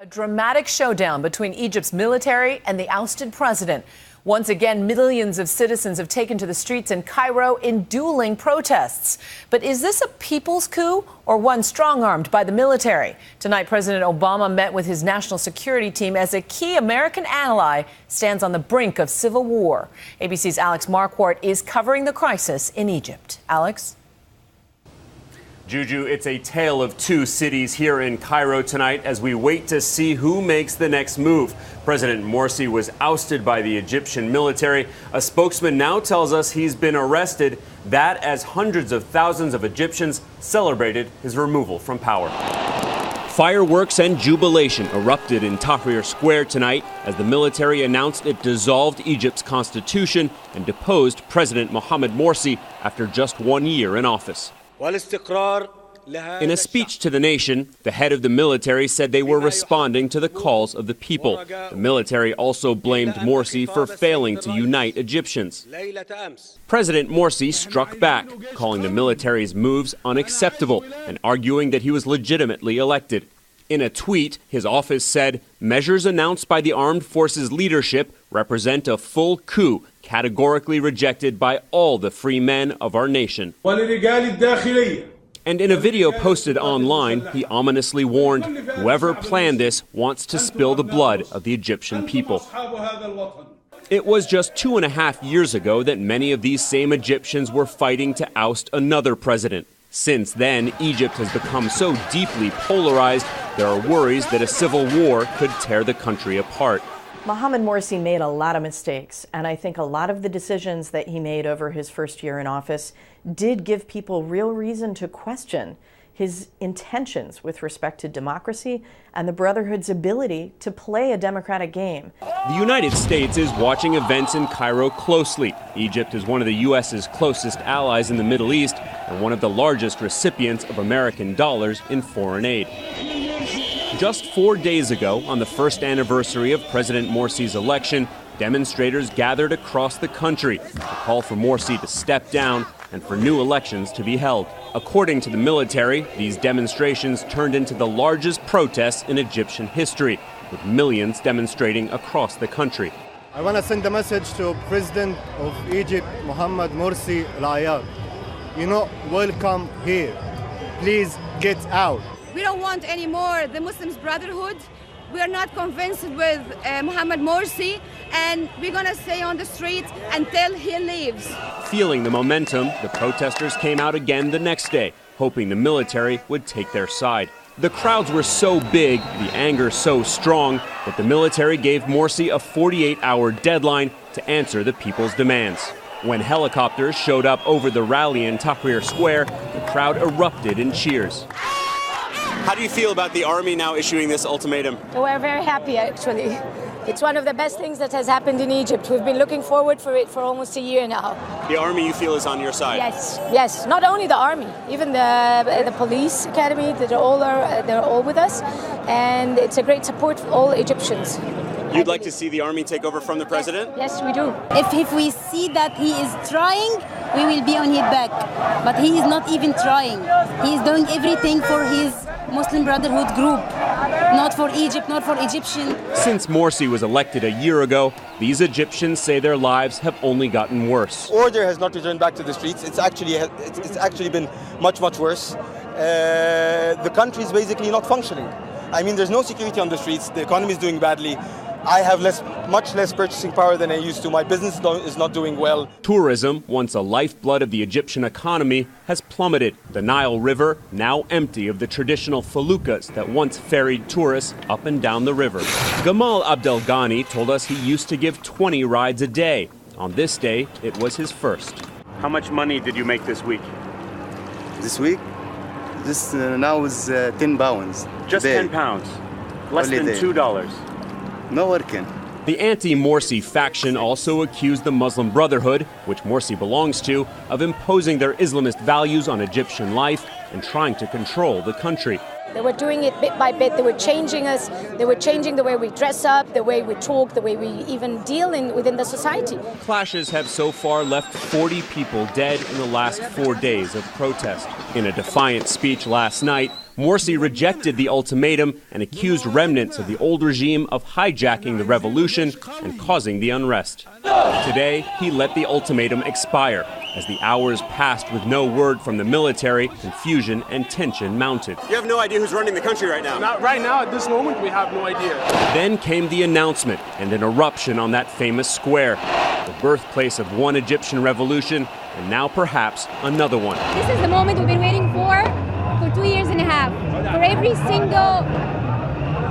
A dramatic showdown between Egypt's military and the ousted president. Once again, millions of citizens have taken to the streets in Cairo in dueling protests. But is this a people's coup or one strong-armed by the military? Tonight, President Obama met with his national security team as a key American ally stands on the brink of civil war. ABC's Alex Marquardt is covering the crisis in Egypt. Alex? Juju, it's a tale of two cities here in Cairo tonight as we wait to see who makes the next move. President Morsi was ousted by the Egyptian military. A spokesman now tells us he's been arrested, that as hundreds of thousands of Egyptians celebrated his removal from power. Fireworks and jubilation erupted in Tahrir Square tonight as the military announced it dissolved Egypt's constitution and deposed President Mohamed Morsi after just 1 year in office. In a speech to the nation, the head of the military said they were responding to the calls of the people. The military also blamed Morsi for failing to unite Egyptians. President Morsi struck back, calling the military's moves unacceptable and arguing that he was legitimately elected. In a tweet, his office said, measures announced by the armed forces leadership represent a full coup, categorically rejected by all the free men of our nation. And in a video posted online, he ominously warned, whoever planned this wants to spill the blood of the Egyptian people. It was just 2.5 years ago that many of these same Egyptians were fighting to oust another president. Since then, Egypt has become so deeply polarized, there are worries that a civil war could tear the country apart. Mohamed Morsi made a lot of mistakes, and I think a lot of the decisions that he made over his first year in office did give people real reason to question his intentions with respect to democracy and the Brotherhood's ability to play a democratic game. The United States is watching events in Cairo closely. Egypt is one of the U.S.'s closest allies in the Middle East and one of the largest recipients of American dollars in foreign aid. Just 4 days ago, on the first anniversary of President Morsi's election, demonstrators gathered across the country to call for Morsi to step down and for new elections to be held. According to the military, these demonstrations turned into the largest protests in Egyptian history, with millions demonstrating across the country. I want to send a message to President of Egypt, Mohamed Morsi Al-Ayad. You're not welcome here. Please get out. We don't want any more the Muslims Brotherhood. We are not convinced with Mohamed Morsi, and we're going to stay on the street until he leaves. Feeling the momentum, the protesters came out again the next day, hoping the military would take their side. The crowds were so big, the anger so strong, that the military gave Morsi a 48-hour deadline to answer the people's demands. When helicopters showed up over the rally in Tahrir Square, the crowd erupted in cheers. How do you feel about the army now issuing this ultimatum? We're very happy, actually. It's one of the best things that has happened in Egypt. We've been looking forward for it for almost a year now. The army, you feel, is on your side? Yes. Not only the army, even the police academy, they're all with us. And it's a great support for all Egyptians. You'd like to see the army take over from the president? Yes, we do. If we see that he is trying, we will be on his back. But he is not even trying. He is doing everything for his Muslim Brotherhood group, not for Egypt, not for Egyptians. Since Morsi was elected a year ago, these Egyptians say their lives have only gotten worse. Order has not returned back to the streets. It's actually been much worse. The country is basically not functioning. I mean, there's no security on the streets. The economy is doing badly. I have much less purchasing power than I used to. My business is not doing well. Tourism, once a lifeblood of the Egyptian economy, has plummeted. The Nile River, now empty of the traditional feluccas that once ferried tourists up and down the river. Gamal Abdelghani told us he used to give 20 rides a day. On this day, it was his first. How much money did you make this week? This week? This now is 10 pounds. Just 10 pounds? Less than $2? No working. The anti-Morsi faction also accused the Muslim Brotherhood, which Morsi belongs to, of imposing their Islamist values on Egyptian life and trying to control the country. They were doing it bit by bit. They were changing us. They were changing the way we dress up, the way we talk, the way we even deal within the society. Clashes have so far left 40 people dead in the last 4 days of protest. In a defiant speech last night, Morsi rejected the ultimatum and accused remnants of the old regime of hijacking the revolution and causing the unrest. Today, he let the ultimatum expire. As the hours passed with no word from the military, confusion and tension mounted. You have no idea who's running the country right now? Not right now, at this moment, we have no idea. Then came the announcement and an eruption on that famous square, the birthplace of one Egyptian revolution and now perhaps another one. This is the moment we've been waiting for 2 years and a half. For every single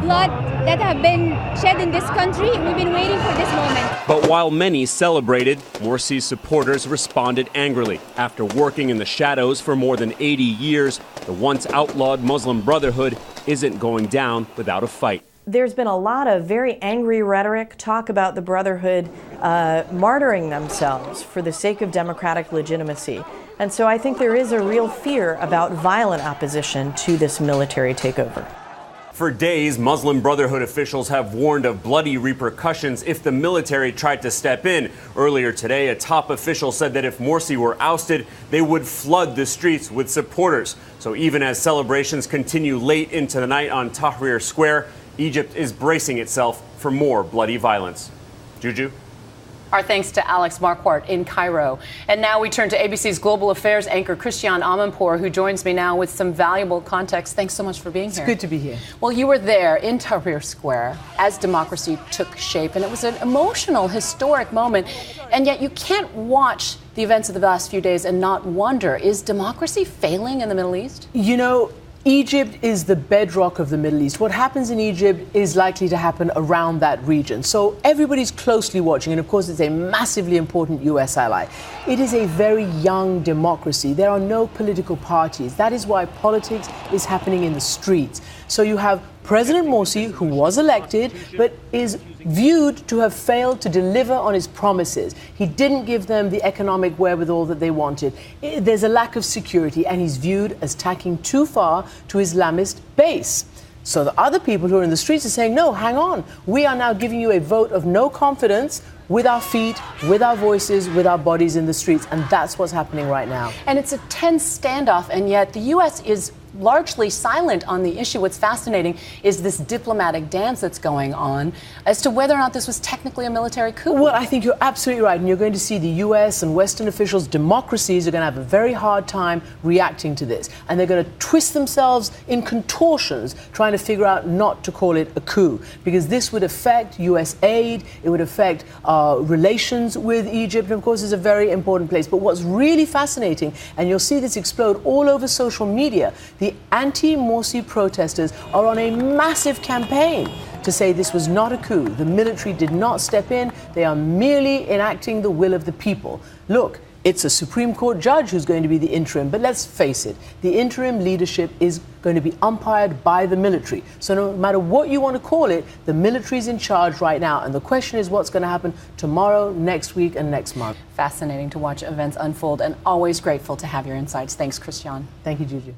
blood that have been shed in this country, we've been waiting for this moment. But while many celebrated, Morsi's supporters responded angrily. After working in the shadows for more than 80 years, the once outlawed Muslim Brotherhood isn't going down without a fight. There's been a lot of very angry rhetoric, talk about the Brotherhood martyring themselves for the sake of democratic legitimacy. And so I think there is a real fear about violent opposition to this military takeover. For days, Muslim Brotherhood officials have warned of bloody repercussions if the military tried to step in. Earlier today, a top official said that if Morsi were ousted, they would flood the streets with supporters. So even as celebrations continue late into the night on Tahrir Square, Egypt is bracing itself for more bloody violence. Juju? Our thanks to Alex Marquardt in Cairo. And now we turn to ABC's Global Affairs anchor, Christiane Amanpour, who joins me now with some valuable context. Thanks so much for being here. It's good to be here. Well, you were there in Tahrir Square as democracy took shape, and it was an emotional, historic moment. And yet you can't watch the events of the last few days and not wonder, is democracy failing in the Middle East? You know, Egypt is the bedrock of the Middle East. What happens in Egypt is likely to happen around that region. So everybody's closely watching, and of course it's a massively important US ally. It is a very young democracy. There are no political parties. That is why politics is happening in the streets. So you have President Morsi, who was elected, but is viewed to have failed to deliver on his promises. He didn't give them the economic wherewithal that they wanted. There's a lack of security, and he's viewed as tacking too far to Islamist base. So the other people who are in the streets are saying, no, hang on. We are now giving you a vote of no confidence with our feet, with our voices, with our bodies in the streets. And that's what's happening right now. And it's a tense standoff, and yet the U.S. is largely silent on the issue. What's fascinating is this diplomatic dance that's going on as to whether or not this was technically a military coup. Well, I think you're absolutely right. And you're going to see the U.S. and Western officials, democracies, are going to have a very hard time reacting to this. And they're going to twist themselves in contortions trying to figure out not to call it a coup. Because this would affect U.S. aid. It would affect relations with Egypt. And of course, it's a very important place. But what's really fascinating, and you'll see this explode all over social media, the anti-Morsi protesters are on a massive campaign to say this was not a coup. The military did not step in. They are merely enacting the will of the people. Look, it's a Supreme Court judge who's going to be the interim. But let's face it, the interim leadership is going to be umpired by the military. So no matter what you want to call it, the military is in charge right now. And the question is what's going to happen tomorrow, next week, and next month. Fascinating to watch events unfold, and always grateful to have your insights. Thanks, Christiane. Thank you, Juju.